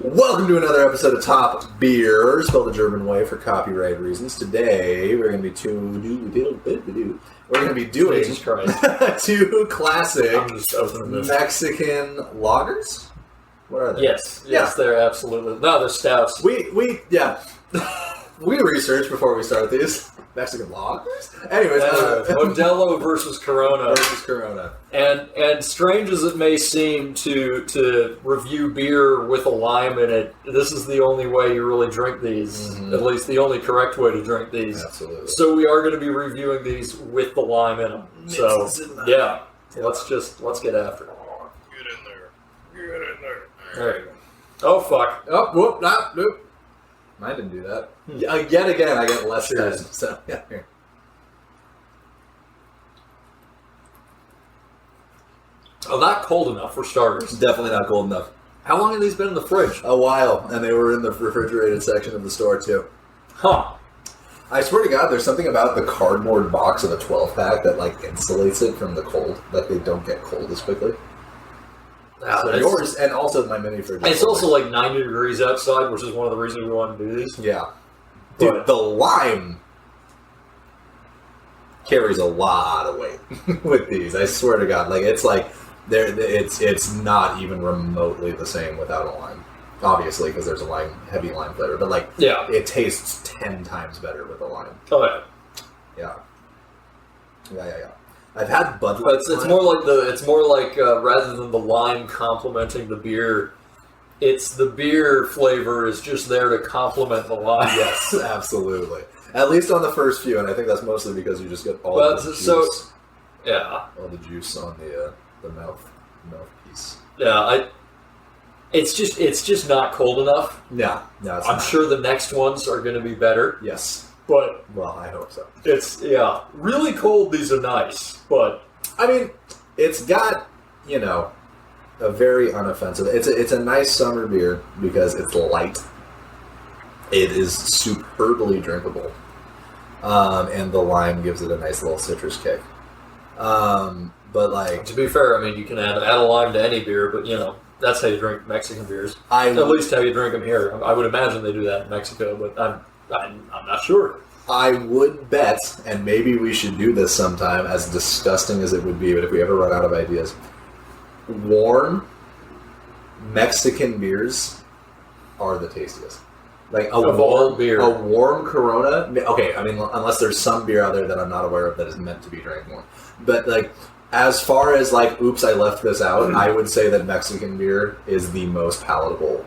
Welcome to another episode of Top Beer, spelled the German way for copyright reasons. Today we're going to be doing Jesus Christ. two classic I'm just opening this. Mexican lagers. What are they? Yes, they're absolutely. No, they're stouts. We researched before we start these Mexican lagers. Anyways, Modelo versus Corona. And strange as it may seem to review beer with a lime in it, this is the only way you really drink these. Mm-hmm. At least the only correct way to drink these. Absolutely. So we are going to be reviewing these with the lime in them. So yeah, let's get after it. Get in there. There you go. Oh fuck. Oh, whoop, nope. I didn't do that. Yet again, I get less time. So, yeah, here. Oh, not cold enough for starters. Definitely not cold enough. How long have these been in the fridge? A while, and they were in the refrigerated section of the store, too. Huh. I swear to God, there's something about the cardboard box of a 12-pack that, insulates it from the cold. That they don't get cold as quickly. So yours, and also my mini fridge. It's also 90 degrees outside, which is one of the reasons we want to do these. Yeah. Dude, the lime carries a lot of weight with these. I swear to God. It's not even remotely the same without a lime. Obviously, because there's a heavy lime flavor. But, it tastes 10 times better with a lime. Oh, yeah. Yeah. I've had Bud Light. It's more like rather than the lime complementing the beer, it's the beer flavor is just there to complement the lime. Yes, absolutely. At least on the first few, and I think that's mostly because you just get all the juice. All the juice on the mouthpiece. Yeah, it's just not cold enough. No, I'm sure the next ones are going to be better. Yes. But I hope so. It's really cold. These are nice, but I mean, it's got a very unoffensive. It's a nice summer beer because it's light. It is superbly drinkable, and the lime gives it a nice little citrus kick. But to be fair, I mean, you can add a lime to any beer, but that's how you drink Mexican beers. At least how you drink them here. I would imagine they do that in Mexico, but I'm not sure. I would bet, and maybe we should do this sometime, as disgusting as it would be, but if we ever run out of ideas, warm Mexican beers are the tastiest. A warm Corona. Okay, I mean, unless there's some beer out there that I'm not aware of that is meant to be drank warm. But, as far as, oops, I left this out, I would say that Mexican beer is the most palatable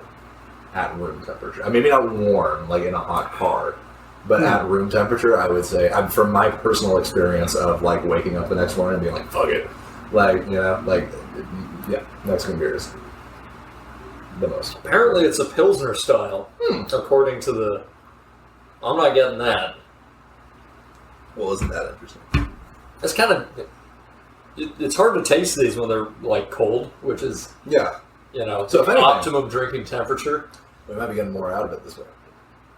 at room temperature. I mean, maybe not warm, in a hot car, but at room temperature, I would say, from my personal experience of, waking up the next morning and being fuck it. Mexican beer is the most. Apparently it's a Pilsner style, according to the... I'm not getting that. Well, isn't that interesting? It's kind of... It's hard to taste these when they're, cold, which is... Yeah. So if anything, optimum drinking temperature. We might be getting more out of it this way.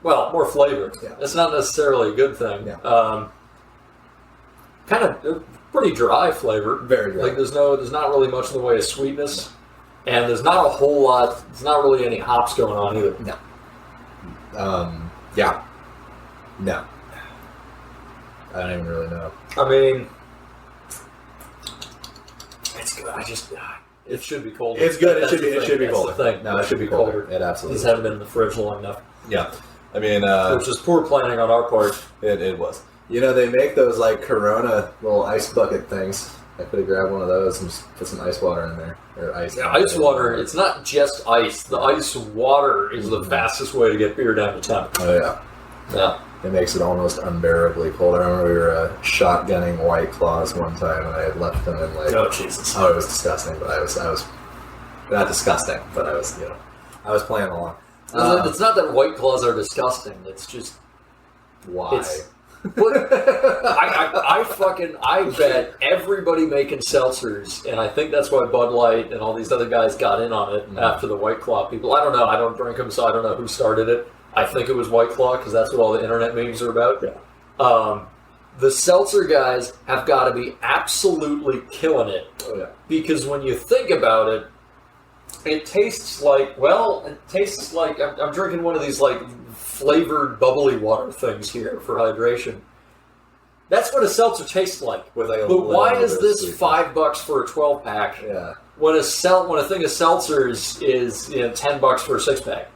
Well, more flavor. Yeah. It's not necessarily a good thing. Yeah. Kind of pretty dry flavor. Very dry. There's not really much in the way of sweetness, and there's not a whole lot. There's not really any hops going on either. No. Yeah. No. I don't even really know. I mean, it's good. It should be colder. It's good. It should be colder. No, it should be colder. It absolutely. These haven't been in the fridge long enough. Yeah, I mean, it was just poor planning on our part. It was. They make those Corona little ice bucket things. I could have grabbed one of those and just put some ice water in there or ice. Yeah, ice water. It's not just ice. The ice water is the fastest way to get beer down to temp. Oh yeah. Yeah. It makes it almost unbearably cold. I remember we were shotgunning White Claws one time, and I had left them in Oh Jesus! Oh, it was disgusting. But I was not disgusting, but I was playing along. It's not that White Claws are disgusting. It's just why. I bet everybody making seltzers, and I think that's why Bud Light and all these other guys got in on it after the White Claw people. I don't know. I don't drink them, so I don't know who started it. I think it was White Claw because that's what all the internet memes are about. Yeah. The seltzer guys have got to be absolutely killing it. Oh yeah. Because when you think about it, It tastes like I'm drinking one of these like flavored bubbly water things here for hydration. That's what a seltzer tastes like. With like a but why little is bit of this sweetness. $5 for a 12-pack? Yeah. When a thing of seltzers is $10 for a 6-pack.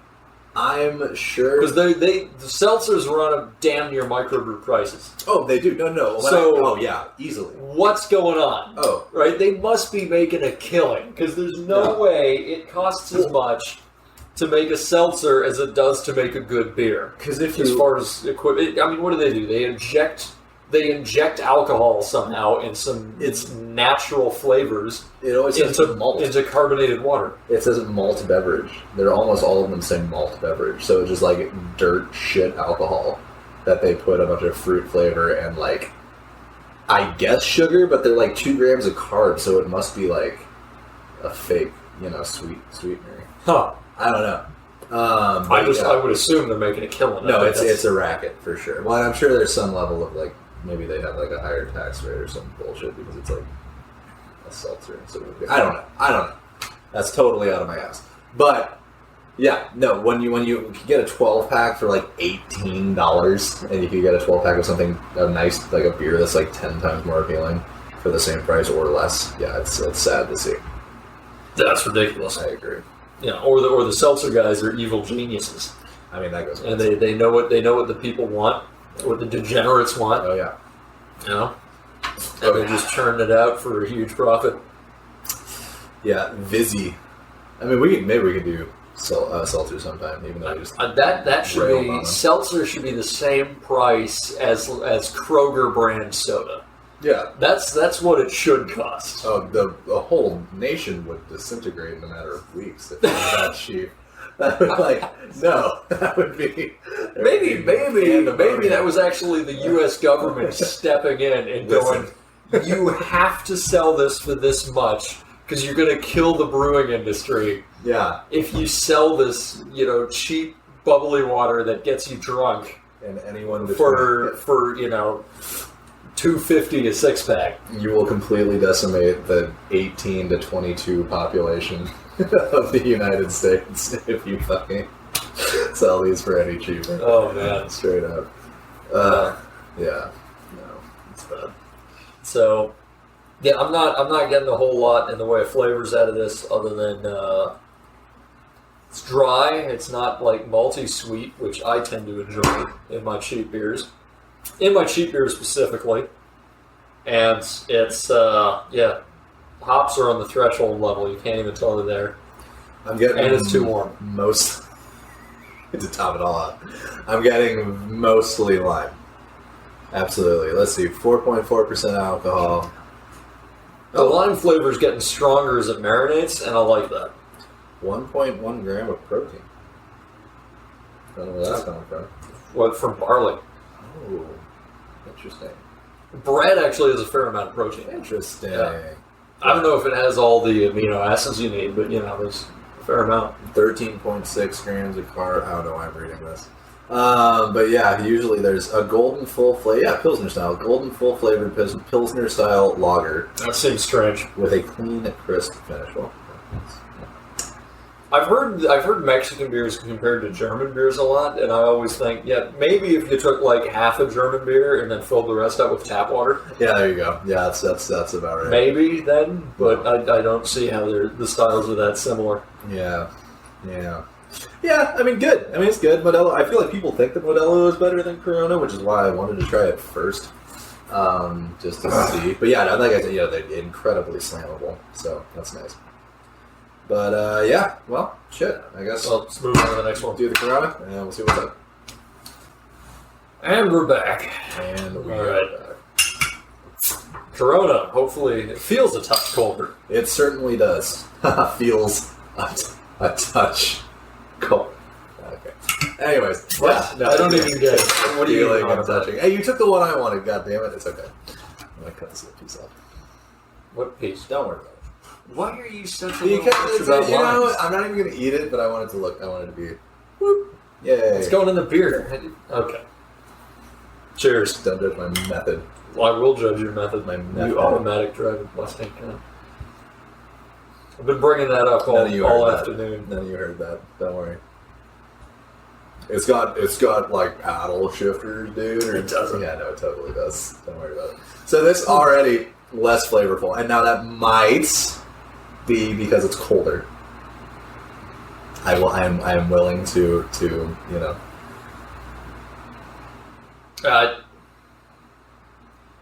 I'm sure Because the seltzers run a damn near microbrew prices. Oh, they do. No. So yeah, easily. What's going on? Oh, right. They must be making a killing because there's no way it costs as much to make a seltzer as it does to make a good beer. Because if as you far as equipment, I mean, what do? They inject alcohol somehow in some natural flavors. It always says malt. Into carbonated water. It says malt beverage. They're almost all of them say malt beverage. So it's just like dirt shit alcohol that they put a bunch of fruit flavor and like, I guess sugar, but they're like 2 grams of carbs, so it must be like a fake, sweetener. Huh. I don't know. I would assume they're making a killing. No, it's a racket for sure. Well, I'm sure there's some level of like, maybe they have like a higher tax rate or some bullshit because it's like a seltzer instead of a beer. I don't know. That's totally out of my ass. But yeah, no. When you can get a 12-pack for like $18, and you can get a 12-pack of something nice like a beer that's like 10 times more appealing for the same price or less. Yeah, it's sad to see. That's ridiculous. I agree. Yeah, or the seltzer guys are evil geniuses. I mean that goes. And they know what the people want, what the degenerates want. Oh yeah. And they just churn it out for a huge profit. Yeah, Vizzy. I mean, maybe we could do seltzer sometime, even though we just that should be seltzer should be the same price as Kroger brand soda. Yeah, that's what it should cost. Oh, the whole nation would disintegrate in a matter of weeks if it was that cheap. That would be maybe that was actually the U.S. government stepping in and going, you have to sell this for this much because you're going to kill the brewing industry. Yeah, if you sell this, cheap bubbly water that gets you drunk, and anyone for $2.50 a 6-pack, you will completely decimate the 18 to 22 population of the United States if you fucking sell these for any cheaper. Oh man, straight up. Yeah, no, it's bad. So, yeah, I'm not getting a whole lot in the way of flavors out of this, other than it's dry. It's not like malty sweet, which I tend to enjoy in my cheap beers. In my cheap beers specifically, and it's hops are on the threshold level. You can't even tell they're there. I'm getting, and it's too warm. To top it all up, I'm getting mostly lime. Absolutely. Let's see, 4.4% alcohol. The lime flavor is getting stronger as it marinates, and I like that. 1.1 gram of protein. I don't know where that's coming from. What, from barley? Oh, interesting. Bread actually has a fair amount of protein. Interesting. Yeah. I don't know if it has all the amino acids you need, but there's a fair amount. 13.6 grams of carb. I don't know why I'm reading this. But yeah, usually there's a golden full flavor. Yeah, Pilsner style. Golden full flavored Pilsner style lager. That seems strange. With a clean, crisp finish. Well, I've heard Mexican beers compared to German beers a lot, and I always think, maybe if you took like half a German beer and then filled the rest up with tap water. Yeah, there you go. Yeah, that's about right. Maybe then, but I don't see how the styles are that similar. Yeah. I mean, good. I mean, it's good. Modelo. I feel like people think that Modelo is better than Corona, which is why I wanted to try it first, just to see. But yeah, like I said, they're incredibly slammable, so that's nice. But well, shit. I guess. Well, let's move on to the next one. Do the Corona, and we'll see what's up. And we're back. And we All are right. back. Corona. Hopefully, it feels a touch colder. It certainly does. Feels a touch cold. Okay. Anyways, what? I don't even get it. What are you feeling and touching? Hey, you took the one I wanted. God damn it! It's okay. I'm gonna cut this little piece off. What piece? Don't worry about it. Why are you such a because I'm not even gonna eat it, but I want it to look. I want it to be. Whoop! Yay! It's going in the beer. Okay. Cheers. Don't judge my method. Well, I will judge your method. My method. You automatic driving Mustang. I've been bringing that up all afternoon. None of you heard that. Don't worry. It's got like paddle shifters, dude. Or it doesn't. Yeah, no, it totally does. Don't worry about it. So this already less flavorful, and now that might be because it's colder. I am willing to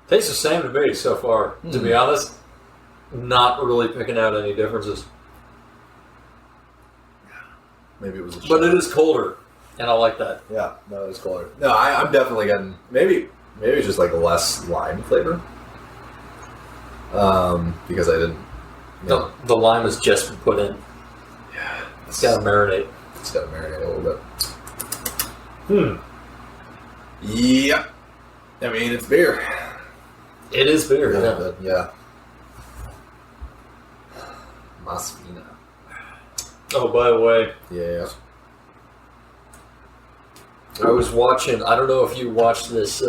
tastes the same to me so far. To be honest, not really picking out any differences. Maybe it was, but it is colder, and I like that. Yeah, no, it's colder. No, I'm definitely getting maybe it's just like less lime flavor. Because I didn't. The lime has just been put in. Yeah, it's got to marinate. It's got to marinate a little bit. Yep. I mean, it's beer. It is beer. Yeah. Yeah. Masvina. Oh, by the way. Yeah. I was watching. I don't know if you watched this.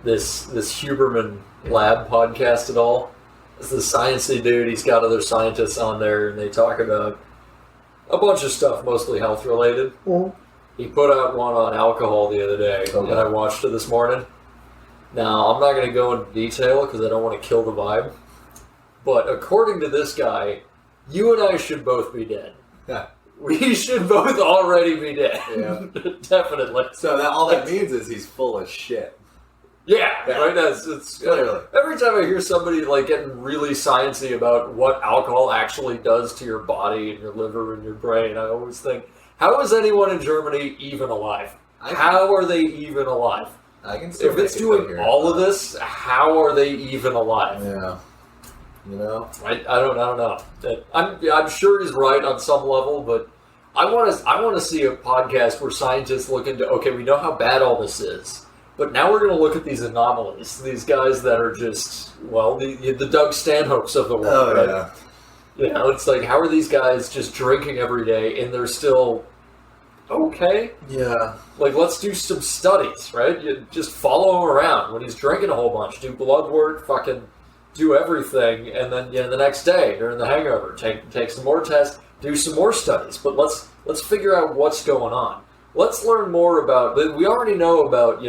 This Huberman Lab podcast at all. It's the sciencey dude. He's got other scientists on there, and they talk about a bunch of stuff, mostly health related. Mm-hmm. He put out one on alcohol the other day, and I watched it this morning. Now, I'm not going to go into detail because I don't want to kill the vibe. But according to this guy, you and I should both be dead. Yeah. We should both already be dead. Yeah. Definitely. So all that means is he's full of shit. Yeah, right. It's literally. Every time I hear somebody like getting really sciencey about what alcohol actually does to your body and your liver and your brain, I always think, how is anyone in Germany even alive? How are they even alive? I can if it's doing all of this, how are they even alive? Yeah, I don't know. I'm sure he's right on some level, but I want to see a podcast where scientists look into, okay, we know how bad all this is. But now we're going to look at these anomalies, these guys that are just, the Doug Stanhopes of the world. Oh, right? Yeah. It's like, how are these guys just drinking every day and they're still okay? Yeah. Like, let's do some studies, right? You just follow him around when he's drinking a whole bunch, do blood work, fucking do everything, and then the next day during the hangover, take some more tests, do some more studies. But let's figure out what's going on. Let's learn more about. We already know about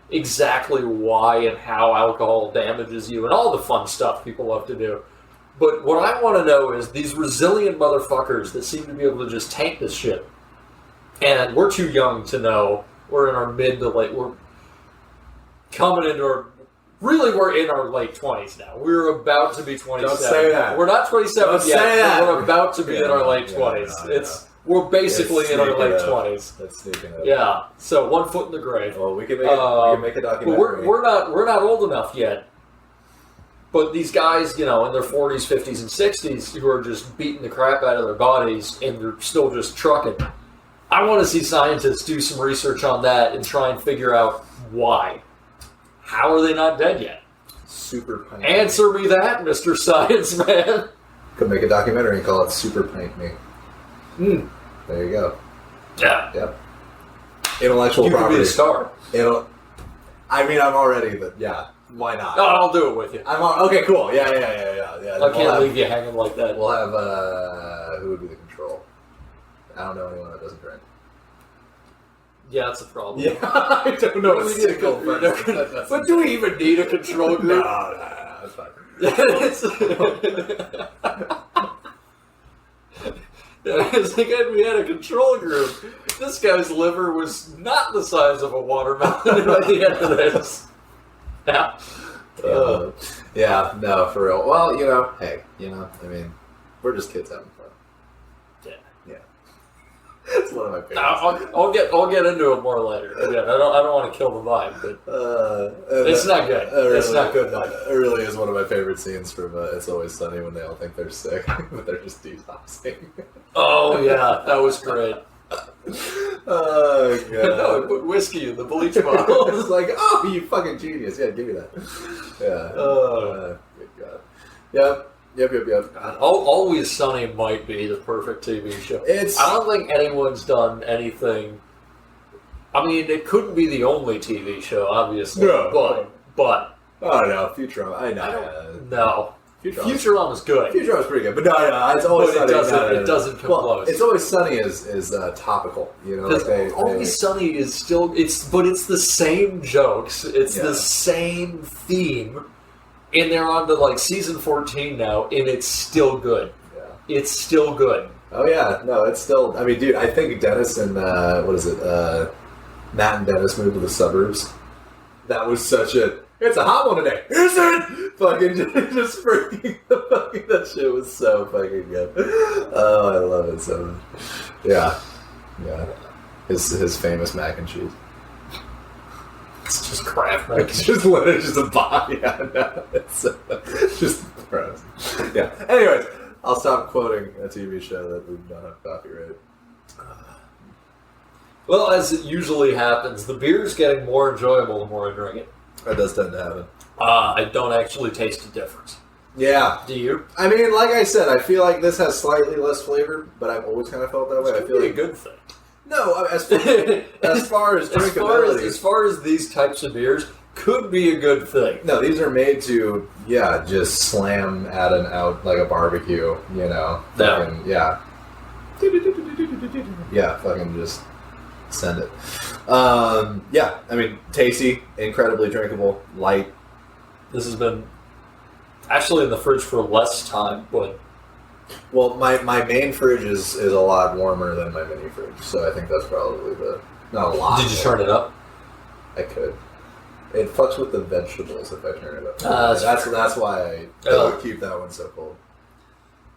exactly why and how alcohol damages you and all the fun stuff people love to do. But what I want to know is these resilient motherfuckers that seem to be able to just tank this shit. And we're too young to know. We're in our mid to late. We're coming into our. Really, we're in our late 20s now. We're about to be 27. Don't say that. We're not 27 Don't yet, say that. but we're about to be in our late 20s. We're basically in our late 20s. That's sneaking up. Yeah. So 1 foot in the grave. Well, we can make a documentary. But we're not old enough yet. But these guys, in their 40s, 50s, and 60s, who are just beating the crap out of their bodies and they're still just trucking. I want to see scientists do some research on that and try and figure out why. How are they not dead yet? Super Pint. Answer me that, Mr. Science Man. Could make a documentary and call it Super Pint Me. There you go. Yeah. Yep. Intellectual property. You could be a star. I mean, I'm already, but yeah. Why not? No, I'll do it with you. Okay, cool. Yeah. I can't leave you hanging like that. We'll have, who would be the control? I don't know anyone that doesn't drink. Yeah, that's a problem. Yeah, I don't know. But do we even need a control group? No, that's fine. It's like if we had a control group, this guy's liver was not the size of a watermelon by the end of this. Yeah. Yeah, no, for real. Well, hey, I mean, we're just kids having fun. Yeah. It's one of my favorites. I'll get into it more later. Again, I don't want to kill the vibe, but it's not good. It's not good vibe. It really is one of my favorite scenes from It's Always Sunny when they all think they're sick, but they're just detoxing. Oh yeah, that was great. Oh god! No, I put whiskey in the bleach bottle. It's like, oh, you fucking genius! Yeah, give me that. Yeah. Good god. Yep. Always Sunny might be the perfect TV show. I don't think anyone's done anything. I mean, it couldn't be the only TV show, obviously. No. But oh no, Futurama. I know. No. Futurama's good. Futurama's pretty good, but no, it's always sunny. It doesn't come close. It's always sunny is topical. You know, Always Sunny is still it's the same jokes. It's the same theme, and they're on to like season 14 now, and it's still good. Yeah, it's still good. Oh yeah, no, it's still. I mean, dude, I think Dennis and Matt and Dennis moved to the suburbs. That was such a. It's a hot one today. Is it? Fucking just freaking that shit was so fucking good. Oh, I love it so much. Yeah. His famous mac and cheese. It's just crap mac and cheese. Just literally just a body. Yeah, no, it's just gross. Yeah. Anyways, I'll stop quoting a TV show that we don't have copyright. Well, as it usually happens, the beer is getting more enjoyable the more I drink it. That does tend to happen. I don't actually taste a difference. Yeah. Do you? I mean, like I said, I feel like this has slightly less flavor, but I've always kind of felt that way. It could be a good thing. No, as far as drinkability. As far as these types of beers, could be a good thing. No, these are made to, just slam at an out like a barbecue, you know. Fucking, yeah. Yeah, fucking just send it. Yeah, I mean, tasty, incredibly drinkable, light. This has been actually in the fridge for less time, but... Well, my main fridge is a lot warmer than my mini fridge, so I think that's probably not a lot. Did you turn it up? I could. It fucks with the vegetables if I turn it up. That's why I would keep that one so cold.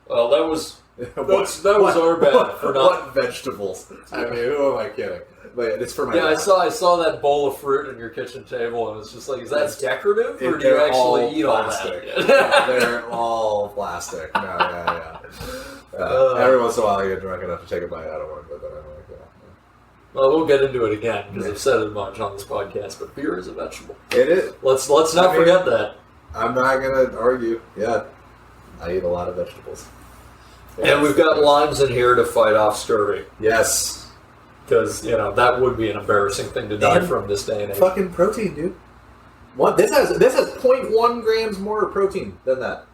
Well, that was our bad for not... What vegetables? I mean, who am I kidding? But it's for my... Yeah, I saw that bowl of fruit on your kitchen table, and it's just like, is that decorative, or do you actually eat all that? They're all plastic. No, yeah. Every once in a while I get drunk enough to take a bite out of one, but then I'm like, Well, we'll get into it again, because I've said it much on this podcast, but beer is a vegetable. It is. Let's not forget that. I'm not going to argue. Yeah, I eat a lot of vegetables. And we've got limes in here to fight off scurvy. Yes. Because, that would be an embarrassing thing to die from this day and age. Fucking protein, dude. What? This has 0.1 grams more protein than that.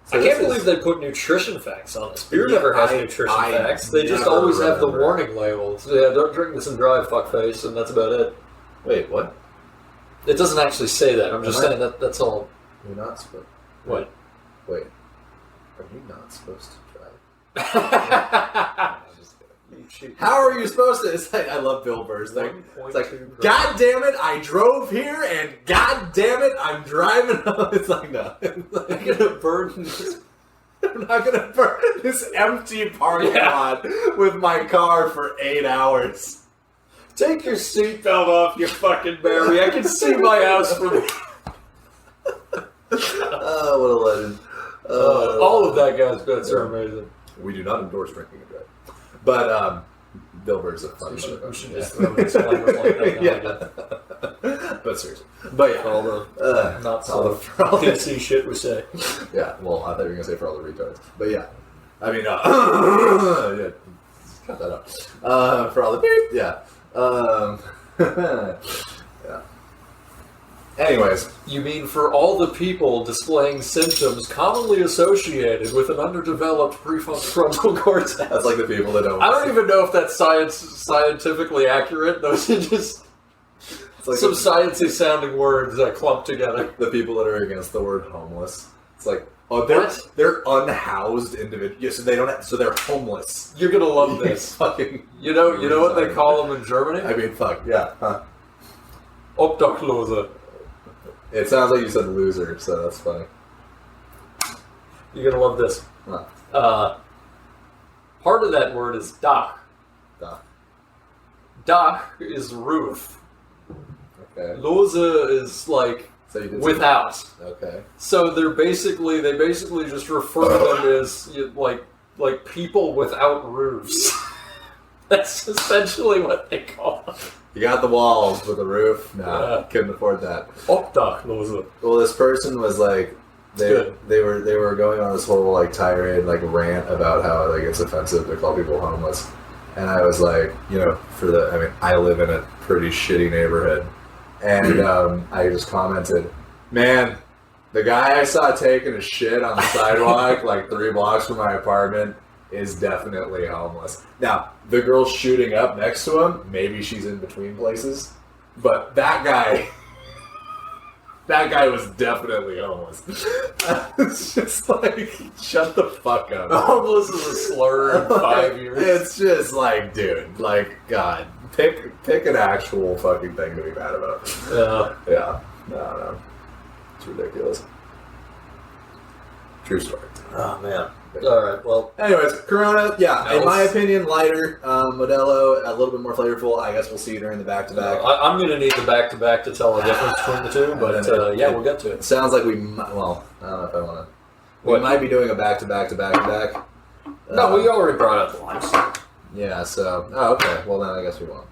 So I can't believe they put nutrition facts on this. Beer never has nutrition facts. They just always have the warning labels. Yeah, don't drink this and drive, fuckface, and that's about it. Wait, what? It doesn't actually say that. I'm just saying that's all. You're not supposed. What? Wait. Are you not supposed to drive? How are you supposed to? It's like, I love Bill Burr's thing. It's like, God damn it, I drove here, and God damn it, I'm driving home. It's like, no. I'm not gonna burn this empty parking lot with my car for 8 hours. Take your seatbelt off, you fucking Barry. I can see my house from here. Oh, what a legend. All of that guy's bits are amazing. We do not endorse drinking and driving. But, Bill Burr's a funny show. We should just throw an disclaimer like that. But seriously. But yeah. For all the PC shit we say. Yeah, well, I thought you were going to say for all the retards. But yeah. I mean, yeah. Cut that out. For all the beep. Yeah. Yeah. Anyways. You mean for all the people displaying symptoms commonly associated with an underdeveloped prefrontal cortex? That's like the people that don't... I don't even know if that's scientifically accurate. Those are just like some sciencey sounding words that clump together. The people that are against the word homeless. It's like, they're unhoused individuals. Yeah, so they don't. So they're homeless. You're gonna love this. Fucking. You know what they call them in Germany? I mean, fuck yeah. Huh? Obdachlose. It sounds like you said loser, so that's funny. You're gonna love this. Huh. Part of that word is Dach. Dach. Dach is roof. Okay. Lose is like without. Okay. So they basically just refer to them as like people without roofs. That's essentially what they call them. You got the walls with a roof. Nah, couldn't afford that. Obdachlose. Well, this person was like, they were going on this whole like tirade, like rant about how like it's offensive to call people homeless, and I was like, I live in a pretty shitty neighborhood, and I just commented, man, The guy I saw taking a shit on the sidewalk like 3 blocks from my apartment is definitely homeless. Now, the girl shooting up next to him, maybe she's in between places, but that guy was definitely homeless. It's just like, shut the fuck up. Homeless is a slur in 5 years. It's just like, dude, like, God, pick an actual fucking thing to be mad about. Yeah. No. It's ridiculous. True story. Oh, man. All right, well. Anyways, Corona, in my opinion, lighter. Modelo, a little bit more flavorful. I guess we'll see during the back-to-back. I'm going to need the back-to-back to tell the difference between the two, but we'll get to it. Sounds like we might, well, I don't know if I want to. We might be doing a back-to-back to back-to-back. No, we already brought up the limes. Yeah, so, okay. Well, then I guess we won't.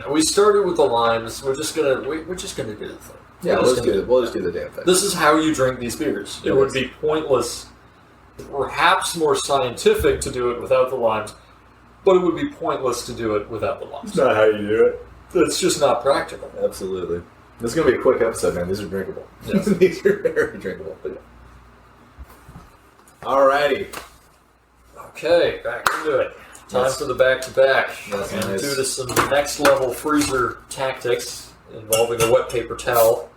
We started with the limes. We're just gonna do the thing. Yeah, we'll just do the damn thing. This is how you drink these beers. It would be pointless, perhaps more scientific to do it without the limes, but it would be pointless to do it without the limes. It's not how you do it. It's just not practical. Absolutely. This is going to be a quick episode, man. These are drinkable. Yes. These are very drinkable. Alrighty. Okay, back into it. Time for the back-to-back. That's and nice. due to some next-level freezer tactics involving a wet paper towel,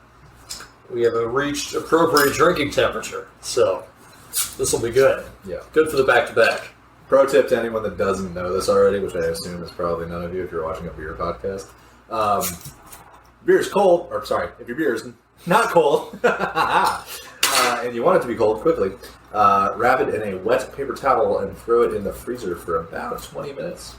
we have reached appropriate drinking temperature. So, this will be good. Yeah. Good for the back-to-back. Pro tip to anyone that doesn't know this already, which I assume is probably none of you if you're watching a beer podcast. Beer is cold, or sorry, if your beer is not cold, and you want it to be cold quickly, wrap it in a wet paper towel and throw it in the freezer for about 20 minutes.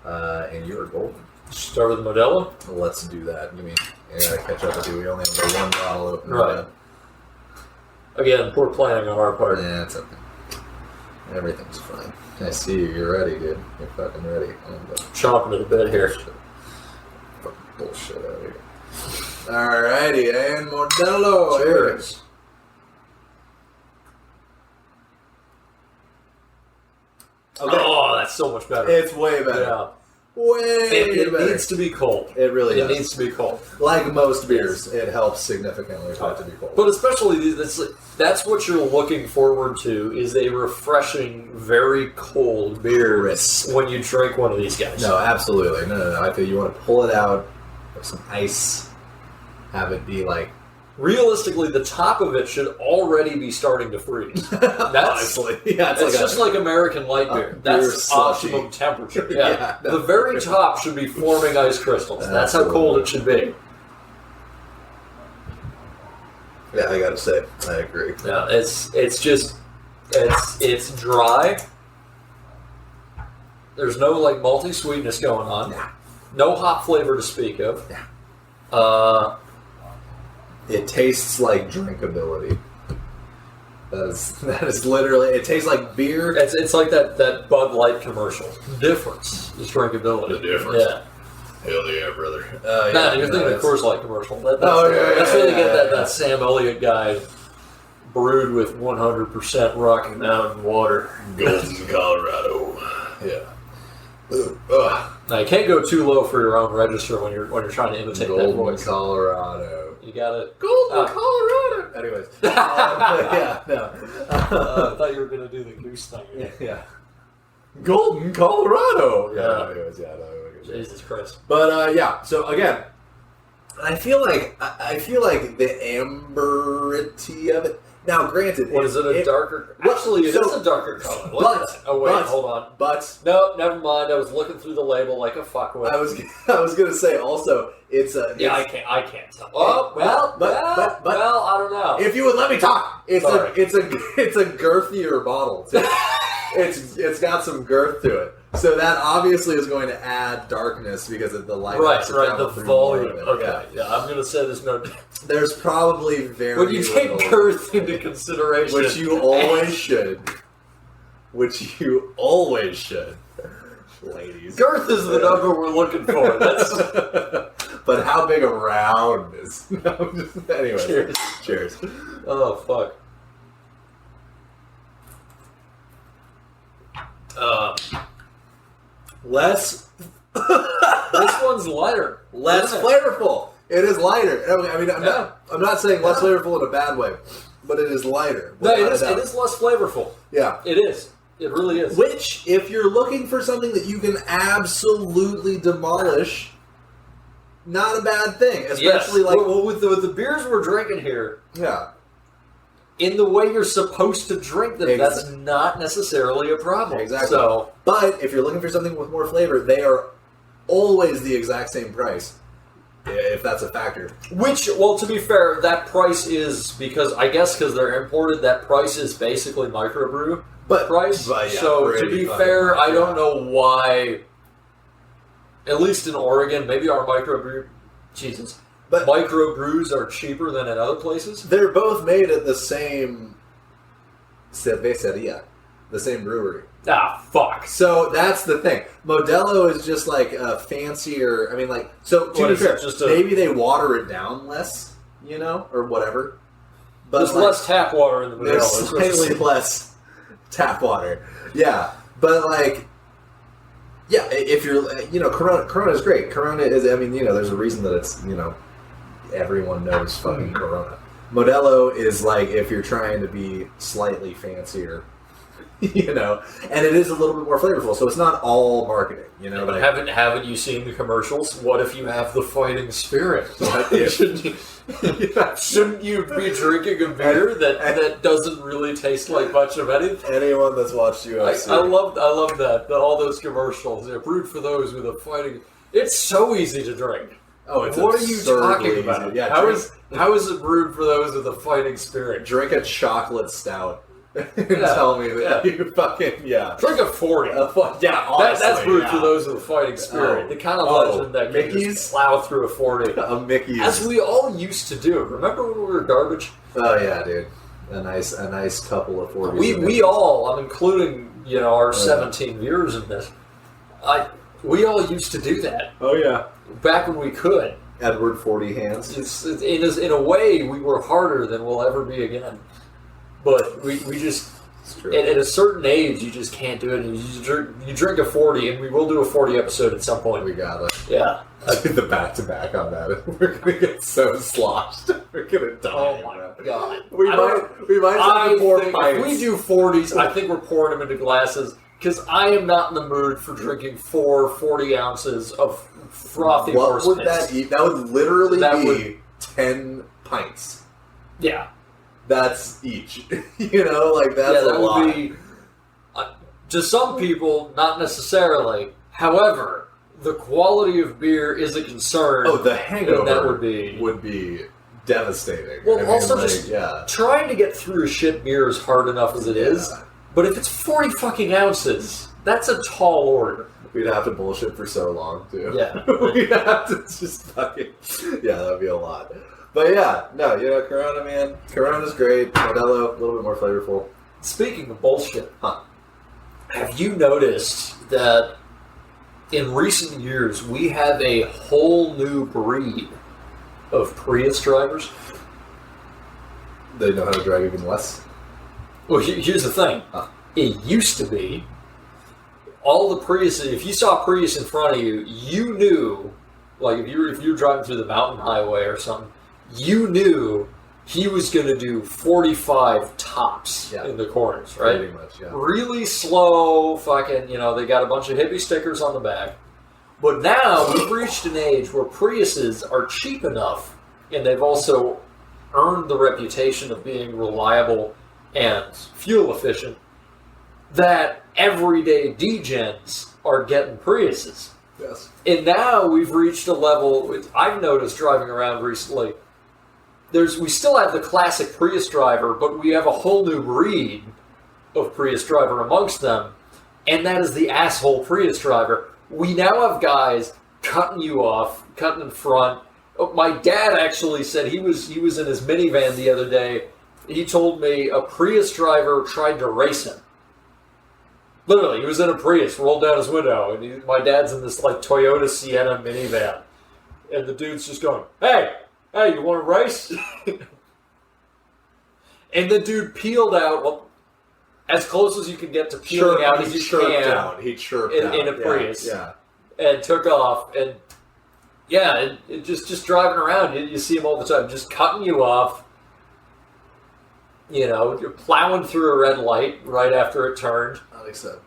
And you're golden. Start with the Modelo? Let's do that. I gotta catch up with you. We only have the 1 bottle open. Right. Again, poor planning on our part. Yeah, it's okay. Everything's fine. I see you. You're ready, dude. You're fucking ready. Chomping at the bit here. Fucking bullshit out of here. Alrighty, and Modelo. Cheers. Okay. Oh, that's so much better. It's way better. Yeah. It It needs to be cold. It really does. It needs to be cold. Like most beers, it helps significantly for it to be cold. But especially, that's what you're looking forward to, is a refreshing, very cold beer Crisp. when you drink one of these guys. No, absolutely. No. I feel you want to pull it out with some ice, have it be like... Realistically, the top of it should already be starting to freeze. Honestly. Yeah, it's just like American light beer. That's slushy. optimum temperature. Yeah, no. The very top should be forming ice crystals. That's how cold it should be. Yeah, I gotta say, I agree. Yeah, it's dry. There's no like malty sweetness going on. Nah. No hop flavor to speak of. Nah. It tastes like drinkability. That is literally. It tastes like beer. It's like that Bud Light commercial. The difference is drinkability. The difference. Yeah. Hell yeah, brother. You're thinking of Coors Light commercial. That's yeah, where they get yeah. that Sam Elliott guy brewed with 100% Rocky Mountain water. Golden, Colorado. Yeah. Now you can't go too low for your own register when you're trying to imitate that Golden, voice. Colorado. You gotta Golden, Colorado. Anyways. Yeah, no. I thought you were gonna do the goose thing. Yeah. Golden, Colorado. Yeah. Anyways, yeah. No, Jesus Christ. But yeah. So again, I feel like the amberity of it. Now, granted, What is it? A darker? Actually, it is a darker color. Hold on. But No, never mind. I was looking through the label like a fuckwit. I was gonna say also it's a I can't tell. Oh well, but I don't know. if you would let me talk, it's Sorry. a girthier bottle too. It's got some girth to it, so that obviously is going to add darkness because of the light. Right. The volume. Okay. Yeah. I'm gonna say there's no. There's probably very When you take little, girth into consideration, which you always should. Ladies. girth is the number we're looking for. That's But how big a round is? Anyway, cheers. oh fuck. Less This one's lighter. less isn't it? flavorful. It is lighter. I mean, I'm not saying less flavorful in a bad way, but it is lighter. No, it is less flavorful. Yeah. It is. It really is. Which, if you're looking for something that you can absolutely demolish, not a bad thing. Especially with the beers we're drinking here. Yeah. In the way you're supposed to drink them, that's not necessarily a problem. Exactly. So, but if you're looking for something with more flavor, they are always the exact same price, if that's a factor. Which, well, to be fair, that price is because they're imported. That price is basically microbrew price. So to be fair, I don't know why. At least in Oregon, maybe our microbrews are cheaper than in other places. They're both made at the same cerveceria, the same brewery. Ah, fuck. So that's the thing. Modelo is just like a fancier. I mean, like, so to be fair, maybe they water it down less, or whatever. But there's less tap water in the Modelo. There's slightly less tap water. Yeah, but if you're, Corona is great. Corona is, there's a reason that it's, everyone knows fucking Corona. Modelo is like if you're trying to be slightly fancier. And it is a little bit more flavorful, so it's not all marketing, But haven't you seen the commercials? What if you have the fighting spirit? Shouldn't you be drinking a beer that doesn't really taste like much of anything? Anyone that's watched UFC, I love that all those commercials. They're brewed for those with a fighting. It's so easy to drink. Oh, it's what are you talking about? Easy. Yeah, how is it brewed for those with a fighting spirit? Drink a chocolate stout. Tell me that you fucking drink a 40. Honestly, that's brewed for those with a fighting spirit. The kind of legend that can just plow through a 40. A Mickey's, as we all used to do. Remember when we were garbage? Oh yeah, dude. A nice couple of 40s. We all, I'm including our 17 viewers in this. We all used to do that. Oh yeah. Back when we could. Edward 40 hands. In a way, we were harder than we'll ever be again. But we just, at a certain age, you just can't do it. And you drink a 40, and we will do a 40 episode at some point. We got it. Yeah. The back-to-back on that. We're going to get so sloshed. We're going to die. Oh, my God. We might have more pints. If we do 40s, I think we're pouring them into glasses, because I am not in the mood for drinking 40 ounces of frothy horse piss. What would that eat? That would literally be 10 pints. Yeah. That's each. That's a lot. Would be, to some people, not necessarily. However, the quality of beer is a concern. Oh, the hangover that would be devastating. Well, trying to get through a shit beer is hard enough as it is. But if it's 40 fucking ounces, that's a tall order. We'd have to bullshit for so long, too. Yeah. We'd have to just fucking... Yeah, that would be a lot. But Corona, man. Corona's great. Modelo, a little bit more flavorful. Speaking of bullshit, have you noticed that in recent years we have a whole new breed of Prius drivers? They know how to drive even less? Well, here's the thing. It used to be all the Priuses, if you saw a Prius in front of you, you knew, like if you were driving through the mountain highway or something, you knew he was going to do 45 tops in the corners, right? Pretty much, yeah. Really slow, fucking, they got a bunch of hippie stickers on the back. But now we've reached an age where Priuses are cheap enough, and they've also earned the reputation of being reliable and fuel efficient, that everyday degens are getting Priuses. Yes. And now we've reached a level, I've noticed driving around recently, we still have the classic Prius driver, but we have a whole new breed of Prius driver amongst them, and that is the asshole Prius driver. We now have guys cutting you off, cutting in front. Oh, my dad actually said he was in his minivan the other day. He told me a Prius driver tried to race him. Literally, he was in a Prius, rolled down his window, and my dad's in this Toyota Sienna minivan, and the dude's just going, "Hey, you want to race?" And the dude peeled out, as close as you can get to peeling out as you can. He chirped out. In a Prius. Yeah. And took off, and Yeah, it just driving around, you see them all the time, just cutting you off. You're plowing through a red light right after it turned.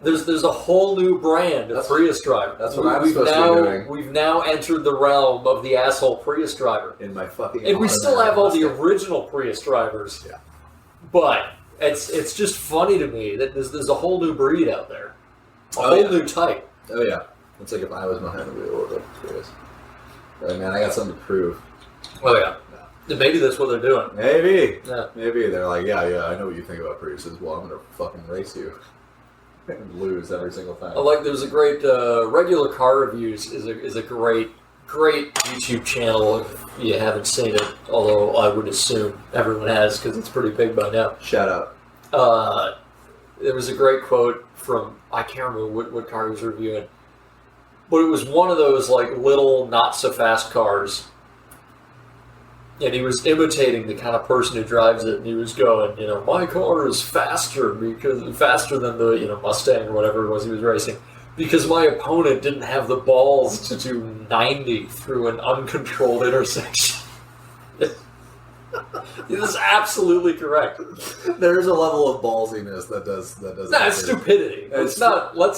There's a whole new brand of Prius driver. That's what I'm supposed to be doing. We've now entered the realm of the asshole Prius driver. In my fucking. And we still have all the original Prius drivers. Yeah. But it's just funny to me that there's a whole new breed out there, a whole new type. Oh yeah, it's like if I was behind the wheel of a Prius. Right, man, I got something to prove. Oh yeah. Maybe that's what they're doing. Maybe. Yeah. Maybe they're like, yeah, I know what you think about Priuses. Well, I'm gonna fucking race you and lose every single time. There's a great regular car reviews is a great YouTube channel if you haven't seen it. Although I would assume everyone has because it's pretty big by now. Shout out. There was a great quote from, I can't remember what car he was reviewing, but it was one of those like little not so fast cars. And he was imitating the kind of person who drives it, and he was going, my car is faster than the Mustang or whatever it was he was racing, because my opponent didn't have the balls to do 90 through an uncontrolled intersection. That's absolutely correct. There's a level of ballsiness that does. No, it's stupidity. Let's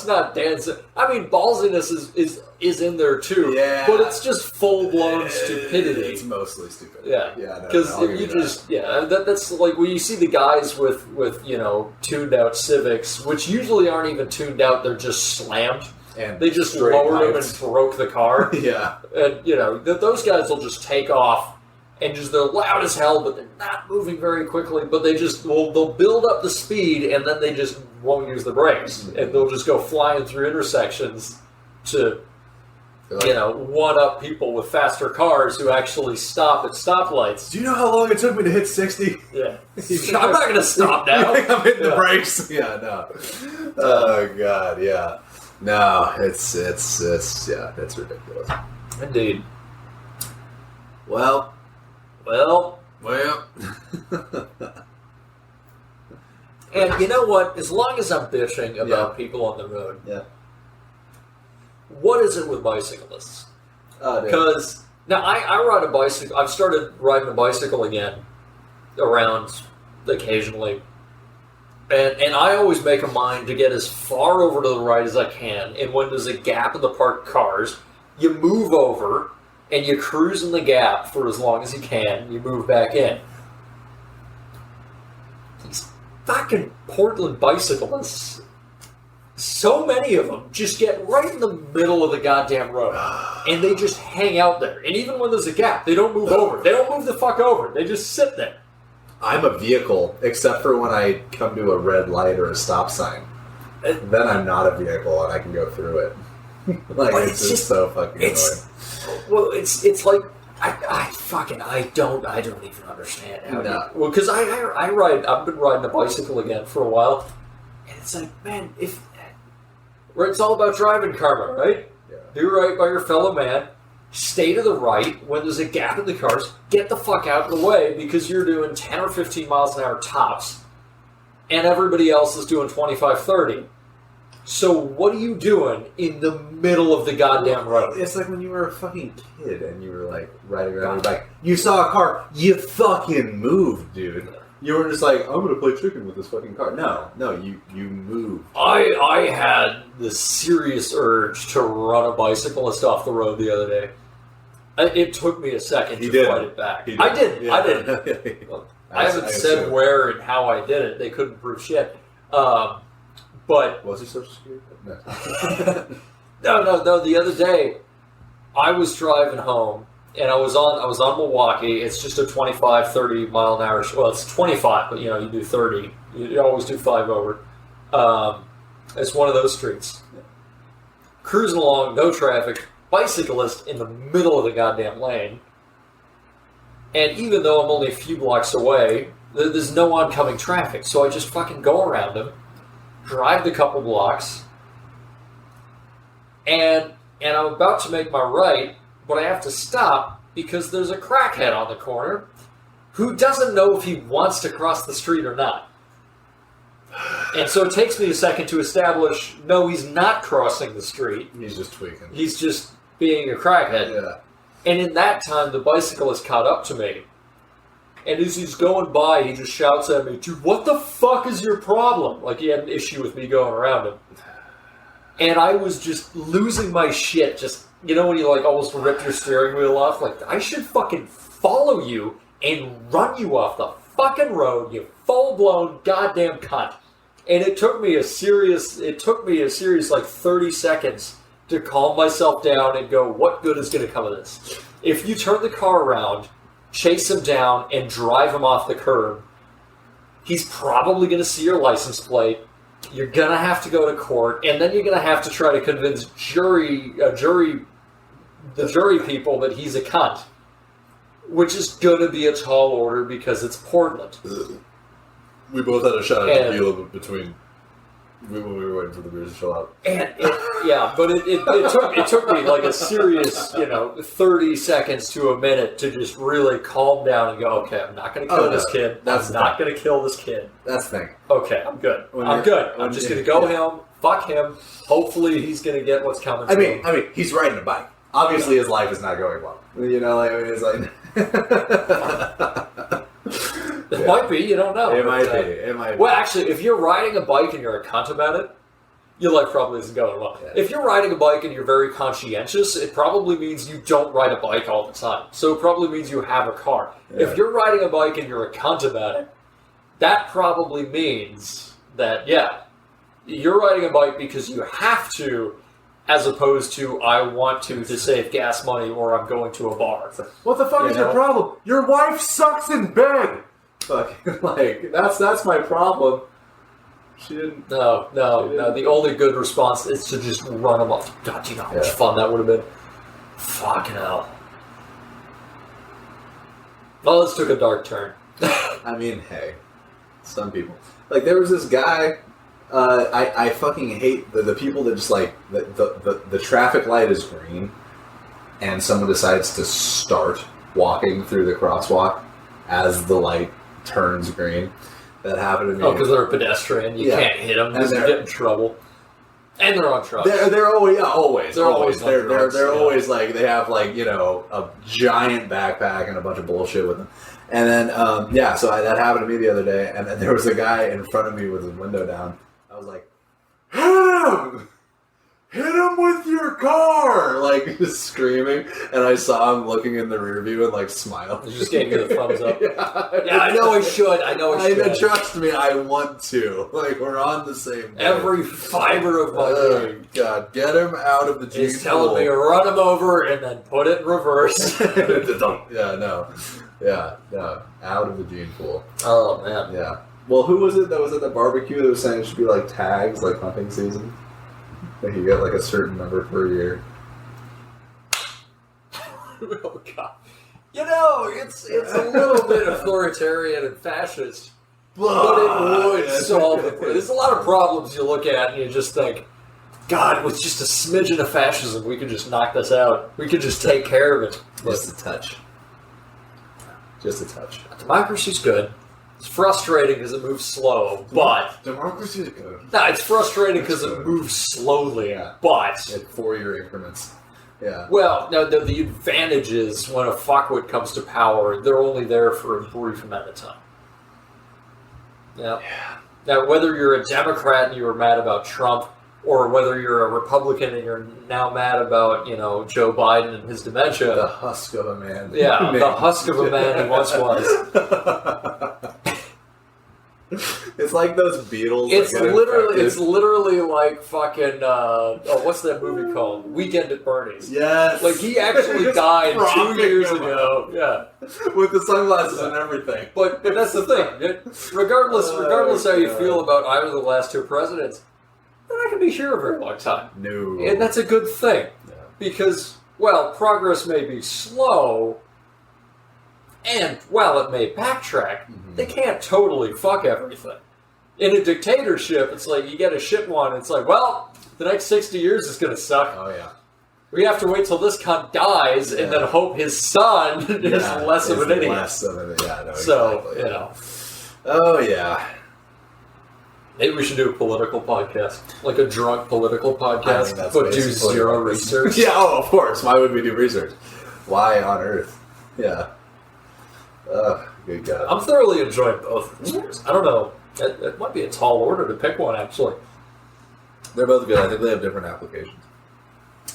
not dance. I mean, ballsiness is in there too. Yeah. But it's just full blown stupidity. It's mostly stupid. Yeah. Yeah. Because that's like when you see the guys with tuned out Civics, which usually aren't even tuned out. They're just slammed. And they just lowered them and broke the car. Yeah. And those guys will just take off. And they're loud as hell, but they're not moving very quickly. But they just they'll build up the speed, and then they just won't use the brakes, and they'll just go flying through intersections to, one up people with faster cars who actually stop at stoplights. Do you know how long it took me to hit 60? Yeah, I'm not going to stop now. I'm hitting the brakes. Yeah, no. Oh god, yeah. No, it's ridiculous. Indeed. Well. And you know what? As long as I'm bitching about people on the road, what is it with bicyclists? Because now I ride a bicycle. I've started riding a bicycle again, around occasionally, and I always make a mind to get as far over to the right as I can. And when there's a gap in the parked cars, you move over. And you cruise in the gap for as long as you can. You move back in. These fucking Portland bicyclists, so many of them just get right in the middle of the goddamn road. And they just hang out there. And even when there's a gap, they don't move over. They don't move the fuck over. They just sit there. I'm a vehicle, except for when I come to a red light or a stop sign. Then I'm not a vehicle and I can go through it. It's just so fucking annoying. Well, it's like I don't even understand how. No. Well, because I've been riding a bicycle again for a while, and it's like, man, it's all about driving karma, right? Yeah. Do right by your fellow man. Stay to the right when there's a gap in the cars. Get the fuck out of the way because you're doing 10 or 15 miles an hour tops, and everybody else is doing 25, 30. So what are you doing in the middle of the goddamn road? It's like when you were a fucking kid and you were like riding around your bike. You saw a car, you fucking moved, dude. You were just like, I'm gonna play chicken with this fucking car. No, you moved. I had the serious urge to run a bicyclist off the road the other day. It took me a second to fight it back. I did. Yeah. I did. Well, I haven't said where and how I did it. They couldn't prove shit. But was he Social Security? No. No. The other day, I was driving home, and I was on Milwaukee. It's just a 25, 30 mile an hour. Well, it's 25, but you do 30. You always do 5 over. It's one of those streets. Cruising along, no traffic, bicyclist in the middle of the goddamn lane. And even though I'm only a few blocks away, there's no oncoming traffic, so I just fucking go around him. Drive the couple blocks, and I'm about to make my right, but I have to stop because there's a crackhead on the corner who doesn't know if he wants to cross the street or not. And so it takes me a second to establish, no, he's not crossing the street. He's just tweaking. He's just being a crackhead. Yeah. And in that time, the bicyclist caught up to me. And as he's going by, he just shouts at me, dude, what the fuck is your problem? Like he had an issue with me going around him. And I was just losing my shit. Just, you know when you like almost rip your steering wheel off? Like, I should fucking follow you and run you off the fucking road, you full-blown goddamn cunt. And it took me a serious like 30 seconds to calm myself down and go, what good is going to come of this? If you turn the car around, chase him down, and drive him off the curb, he's probably going to see your license plate. You're going to have to go to court, and then you're going to have to try to convince the jury people that he's a cunt, which is going to be a tall order because it's Portland. We both had a shot at tequila between when we were waiting for the beers to chill out. And it took me like a serious, 30 seconds to a minute to just really calm down and go, okay, I'm not going to kill this kid. I'm not going to kill this kid. That's the thing. Okay, I'm good. I'm just going to go him, fuck him. Hopefully he's going to get what's coming to him. I mean, he's riding a bike. Obviously his life is not going well. It's like... It might be, you don't know. It might be. Well, actually, if you're riding a bike and you're a cunt about it, your life probably isn't going well. Yeah. If you're riding a bike and you're very conscientious, it probably means you don't ride a bike all the time. So it probably means you have a car. Yeah. If you're riding a bike and you're a cunt about it, that probably means that, you're riding a bike because you have to, as opposed to, I want to save gas money or I'm going to a bar. What the fuck is your problem? Your wife sucks in bed! Fucking, that's my problem. She didn't... No. The only good response is to just run them off. God, do you know how much fun that would have been? Fucking hell. Well, this took a dark turn. I mean, hey. Some people. Like, there was this guy... I fucking hate the people that just, like... The traffic light is green, and someone decides to start walking through the crosswalk as the light turns green. That happened to me. Oh, because they're a pedestrian. You can't hit them because you get in trouble. And they're on drugs. They're always. They're always. They're always like, they have like, a giant backpack and a bunch of bullshit with them. And then, so that happened to me the other day. And then there was a guy in front of me with his window down. I was like, hit him! Hit him with your car! Like, just screaming. And I saw him looking in the rear view and, like, smiling. He just gave you the thumbs up. I know I should. Trust me, I want to. Like, we're on the same page. Every fiber of my being. God, get him out of the gene pool. He's telling me to run him over and then put it in reverse. Out of the gene pool. Oh, man. Yeah. Well, who was it that was at the barbecue that was saying it should be, like, tags, like hunting season? Like you get like a certain number per year. Oh God! It's a little bit authoritarian and fascist, but it would solve it. There's a lot of problems you look at and you just think, God, with just a smidgen of fascism, we could just knock this out. We could just take care of it. Just a touch. Democracy's good. It's frustrating because it moves slow, but... Democracy is good. No, it's frustrating because it moves slowly, but... In 4-year increments. Yeah. Well, no, the advantage is when a fuckwit comes to power, they're only there for a brief amount of time. Yeah. Now, whether you're a Democrat and you were mad about Trump, or whether you're a Republican and you're now mad about, Joe Biden and his dementia... The husk of a man. Yeah, the husk of a man he once was. It's like those Beatles. It's literally like fucking. What's that movie called? Weekend at Bernie's. Yes. Like he actually died 2 years ago. Yeah. With the sunglasses and everything. But that's the thing. Regardless how you feel about either of the last two presidents, they're not going to be here a very long time. No. And that's a good thing because progress may be slow. And while it may backtrack, they can't totally fuck everything. In a dictatorship, it's like you get a shit one, it's like, the next 60 years is going to suck. Oh, yeah. We have to wait till this cunt dies and then hope his son is less of an idiot. Oh, yeah. Maybe we should do a political podcast. Like a drunk political podcast, but do zero research. Yeah, of course. Why would we do research? Why on earth? Yeah. Good God. I'm thoroughly enjoying both of these beers. I don't know. It might be a tall order to pick one, actually. They're both good. I think they have different applications.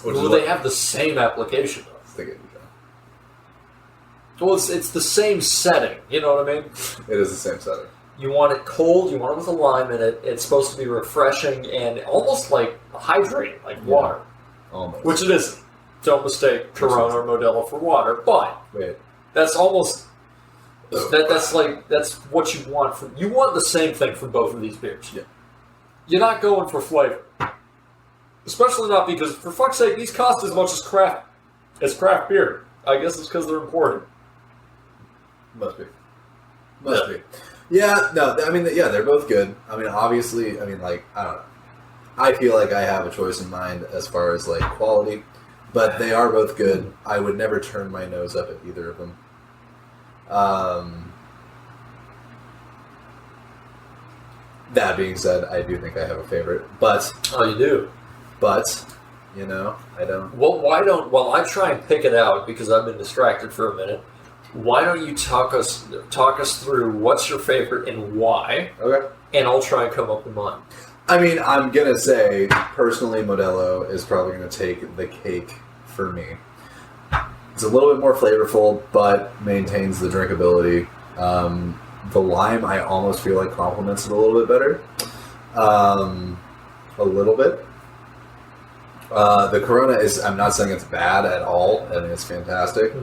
Well, they have the same application, though. Well, it's the same setting. You know what I mean? It is the same setting. You want it cold. You want it with a lime in it. It's supposed to be refreshing and almost like hydrating, like water. Almost. Which it isn't. Don't mistake Corona or Modelo for water. But that's almost that's what you want. You want the same thing from both of these beers. Yeah. You're not going for flavor, especially not because, for fuck's sake, these cost as much as craft beer. I guess it's because they're imported. Must be. Yeah, no, I mean, yeah, they're both good. I mean, obviously, I mean, like, I don't know. I feel like I have a choice in mind as far as, like, quality, but they are both good. I would never turn my nose up at either of them. That being said, I do think I have a favorite, but... Oh, you do? But, you know, I don't... Well, while I try and pick it out, because I've been distracted for a minute, why don't you talk us through what's your favorite and why? Okay. And I'll try and come up with mine. I mean, I'm going to say, personally, Modelo is probably going to take the cake for me. It's a little bit more flavorful, but maintains the drinkability. The lime, I almost feel like complements it a little bit better. A little bit. The Corona is, I'm not saying it's bad at all. I think it's fantastic.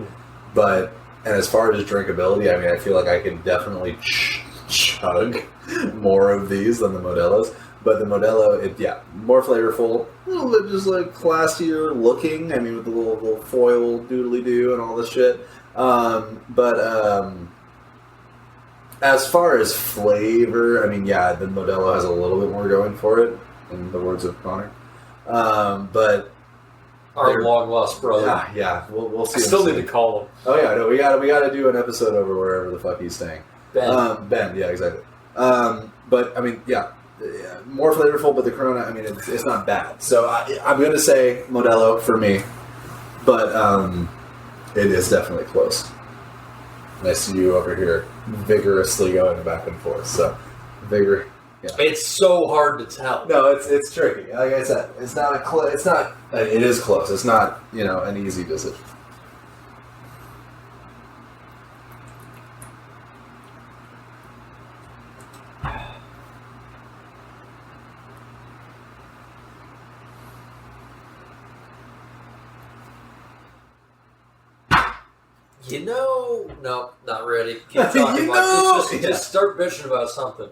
But, and as far as drinkability, I mean, I feel like I can definitely chug more of these than the Modelos. But the Modelo, more flavorful, a little bit just like classier looking. I mean, with the little foil doodly-doo and all this shit. As far as flavor, I mean, the Modelo has a little bit more going for it, in the words of Connor. But our long lost brother. We'll see. I still need to call him. Oh yeah, no, we got to do an episode over wherever the fuck he's staying. Ben, yeah, exactly. But I mean, more flavorful, but the Corona, I mean, it's not bad. So I'm gonna say Modelo for me, but it is definitely close. And I see you over here vigorously going back and forth. So vigor. Yeah. It's so hard to tell. No, it's tricky. Like I said, it's not it is close. It's not, an easy decision. No, not ready. Keep talking about this. Just start bitching about something.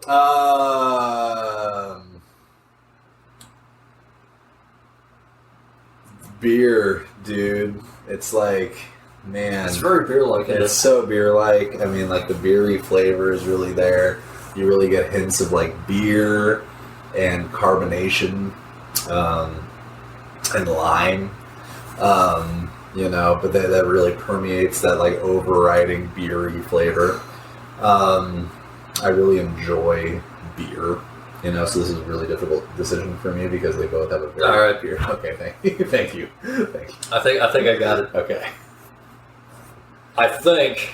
Beer, dude. It's like, man. It's very beer-like. It's so beer-like. I mean, like, the beery flavor is really there. You really get hints of, like, beer and carbonation and lime. But that really permeates that, like, overriding beery flavor. I really enjoy beer, so this is a really difficult decision for me because they both have a very all right beer. Okay, thank you. I think I got it. Okay. I think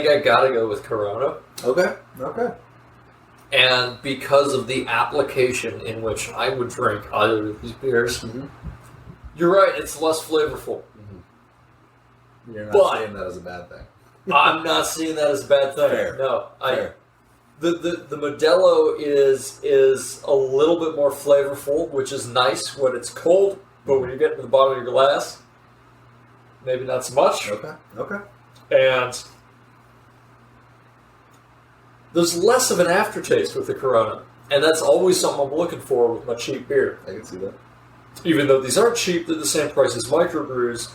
I gotta go with Corona. Okay. And because of the application in which I would drink either of these beers, you're right, it's less flavorful. You're not saying that as a bad thing. I'm not seeing that as a bad thing. Fair. No. Fair. The Modelo is a little bit more flavorful, which is nice when it's cold, but when you get to the bottom of your glass, maybe not so much. Okay. And there's less of an aftertaste with the Corona. And that's always something I'm looking for with my cheap beer. I can see that. Even though these aren't cheap, they're the same price as microbrews.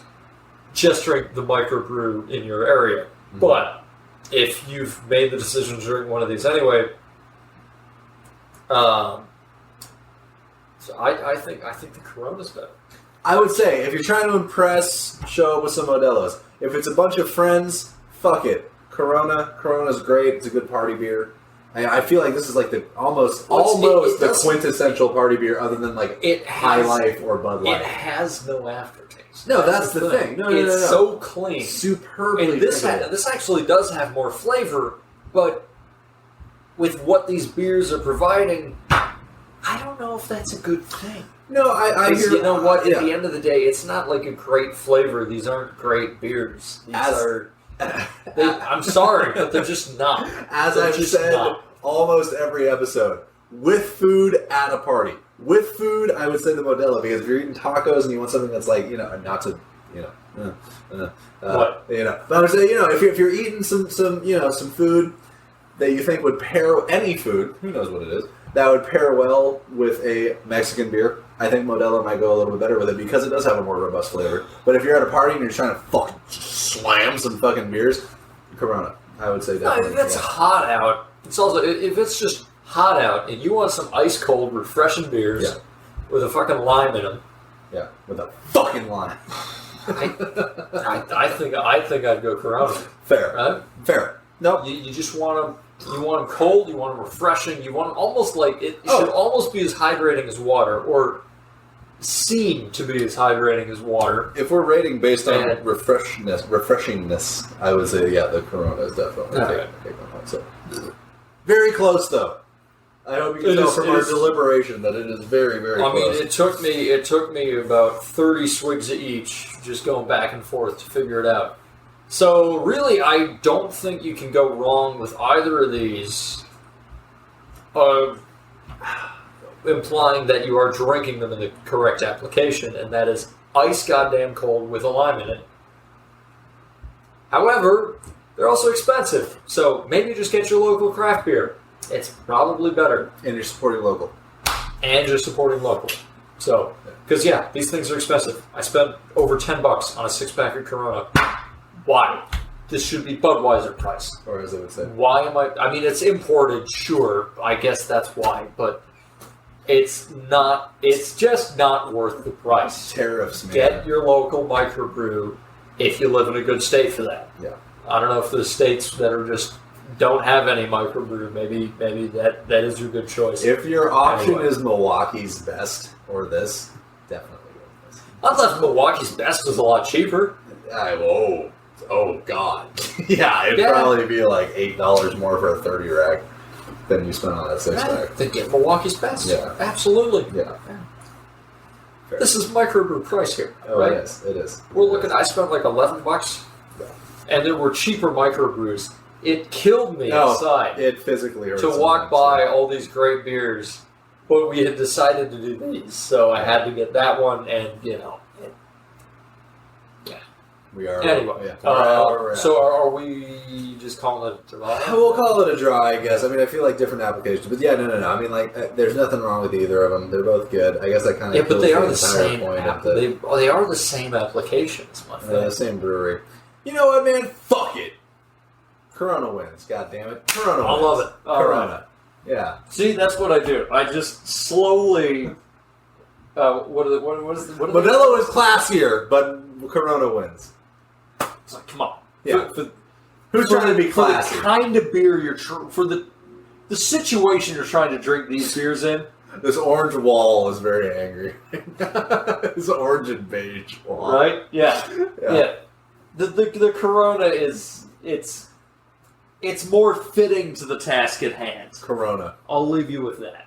Just drink the microbrew in your area. But if you've made the decision to drink one of these anyway, so I think the Corona's better. I would say, if you're trying to impress, show up with some Modelos. If it's a bunch of friends, fuck it. Corona's great. It's a good party beer. I feel like this is like the almost it the quintessential party beer, other than like High Life or Bud Light. It has no aftertaste. No, that's the thing. No, it's so clean, superbly. And this actually does have more flavor, but with what these beers are providing, I don't know if that's a good thing. No, I hear. You know what? At the end of the day, it's not like a great flavor. These aren't great beers. These are. I'm sorry, but they're just not. As I've said almost every episode, with food at a party. With food, I would say the Modelo, because if you're eating tacos and you want something that's like, not to, what? But I would say, if you're eating some food that you think would pair any food, who knows what it is, that would pair well with a Mexican beer, I think Modelo might go a little bit better with it because it does have a more robust flavor. But if you're at a party and you're trying to fucking slam some fucking beers, Corona, I would say definitely. No, if it's hot out, it's also, if it's just hot out and you want some ice cold refreshing beers with a fucking lime in them. Yeah, with a fucking lime. I think I'd go Corona. Fair. Right? Fair. No. You just want them. You want them cold. You want them refreshing. You want them almost like it should almost be as hydrating as water, or seem to be as hydrating as water. If we're rating based on refreshingness, I would say the Corona is definitely taking on. So very close though. I hope you can tell from our deliberation that it is very, very close. I mean, it took me about 30 swigs of each, just going back and forth to figure it out. So really, I don't think you can go wrong with either of these, implying that you are drinking them in the correct application, and that is ice goddamn cold with a lime in it. However, they're also expensive, so maybe just get your local craft beer. It's probably better. And you're supporting local. So, because these things are expensive. I spent over $10 on a 6-pack of Corona. Why? This should be Budweiser price. Or as they would say. Why am I mean, it's imported, sure. I guess that's why. But it's just not worth the price. Tariffs, man. Get your local microbrew if you live in a good state for that. Yeah. I don't know if there's states that are just don't have any microbrew. Maybe that is your good choice. If your option is Milwaukee's Best or this, definitely go with this. I thought Milwaukee's Best was a lot cheaper. Oh God. It'd probably be like $8 more for a 30 rack than you spent on that 6-pack. Then get Milwaukee's Best. Yeah. Absolutely. Yeah. This is microbrew price here. Oh, right? It is. We're looking. I spent like $11, and there were cheaper microbrews. It killed me inside. It physically hurts to walk by all these great beers, but we had decided to do these, so I had to get that one, and we are. Anyway, so are we just calling it a dry? We'll call it a dry, I guess. I mean, I feel like different applications, but no. I mean, like, there's nothing wrong with either of them. They're both good. I guess that kind of but they are the same. They are the same applications, my friend. Same brewery. You know what, man? Fuck it. Corona wins. God damn it. Corona wins. I love it. Corona. Right. Yeah. See, that's what I do. I just slowly. Modelo is classier, but Corona wins. It's like, come on. Yeah. Who's trying to be classy? For the kind of beer you're for the situation you're trying to drink these beers in. This orange wall is very angry. This orange and beige wall. Right? Yeah. The Corona is it's more fitting to the task at hand. Corona. I'll leave you with that.